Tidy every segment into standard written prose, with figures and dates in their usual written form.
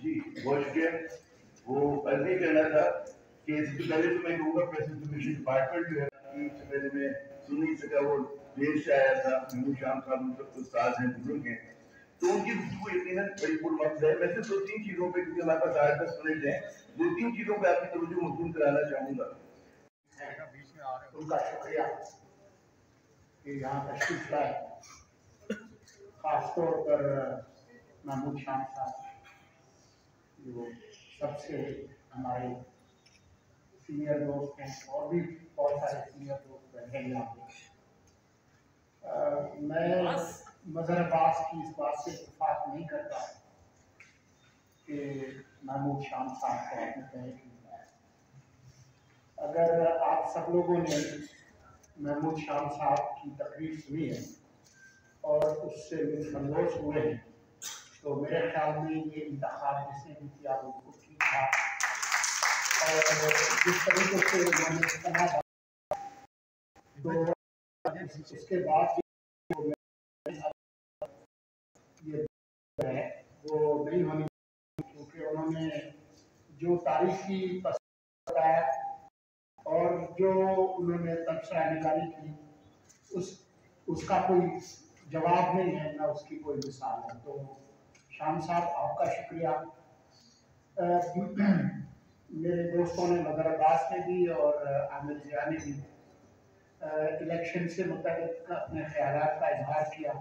जी बहुत शुक्रिया। वो ऐसे ही कहना था कि इससे पहले तो मैं कहूँगा प्रेस इन्फॉर्मेशन डिपार्टमेंट जो है इससे पहले मैं सुन नहीं सका, वो देर से आया था। महमूद शाम साहब मतलब उस्ताद हैं, बुजुर्ग हैं, तो उनकी गुफ्तगू यकीनन बड़ी पुरवक्त है। वैसे दो तीन चीज़ों पे, क्योंकि हमारे पास 8-10 मिनट हैं, दो तीन चीज़ों पे आपकी तवज्जो मबसूल कराना चाहूँगा। उनका शुक्रिया कि यहाँ तशरीफ लाए, खासतौर पर महमूद शाम साहब जो सबसे हमारे सीनियर दोस्त हैं, और भी बहुत सारे सीनियर दोस्त बैठे हैं यहाँ पे। मैं मज़हर अब्बास की इस बात से इत्तेफाक नहीं करता कि महमूद शाम साहब को आपने कहे कि अगर आप सब लोगों ने महमूद शाम साहब की तकरीर सुनी है और उससे लुत्फ़अंदोज़ हुए हैं, तो मेरे ख्याल में ये इंतखाब जिसने भी किया वो बिल्कुल ठीक था। और जिस तरीके से उन्होंने सुना, तो उसके बाद ये है वो नहीं होनी, क्योंकि उन्होंने जो तारीखी बताया और जो उन्होंने तबसरा निकाली की, उसका कोई जवाब नहीं है, ना उसकी कोई मिसाल है। तो शाम साहब आपका शुक्रिया। मेरे दोस्तों ने, मज़हर अब्बास ने भी और आमिर ज़िया ने भी इलेक्शन से मुताबिक अपने ख्यालात का इजहार किया,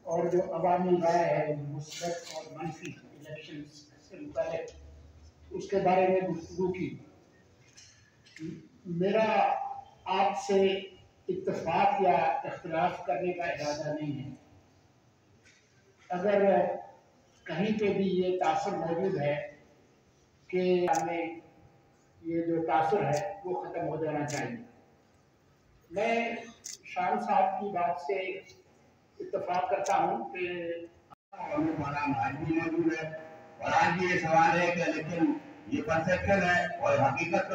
और जो अवामी राय है मुस्बत और मनफी इलेक्शन से मुताबिक उसके बारे में गुफ्तगू की। मेरा आपसे इत्तेफाक या इख्तिलाफ करने का इरादा नहीं है। अगर कहीं पे भी ये तासुर मौजूद है कि हमें ये जो तासुर है वो ख़त्म हो जाना चाहिए। मैं शाम साहब की बात से इत्तेफाक करता हूँ कि आज भी मौजूद है, और आज भी ये सवाल है कि लेकिन ये परसेप्शन है और हकीकत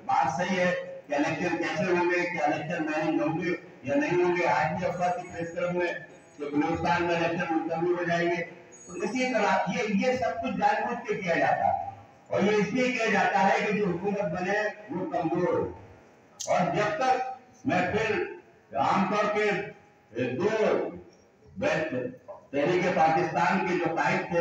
बात सही है कि इलेक्शन कैसे होंगे, क्या इलेक्शन मैनेज होंगे या नहीं होंगे। आज भी अफवाह की प्रेस क्लब में तो बलूचिस्तान में इलेक्शन मुलतवी हो जाएंगे। तो इसी तरह ये सब कुछ जानबूझ के किया जाता है, और ये इसलिए किया जाता है कि जो हुकूमत बने वो कमजोर हो। और जब तक मैं फिर आमतौर के दो तहरीक पाकिस्तान के जो कायद थे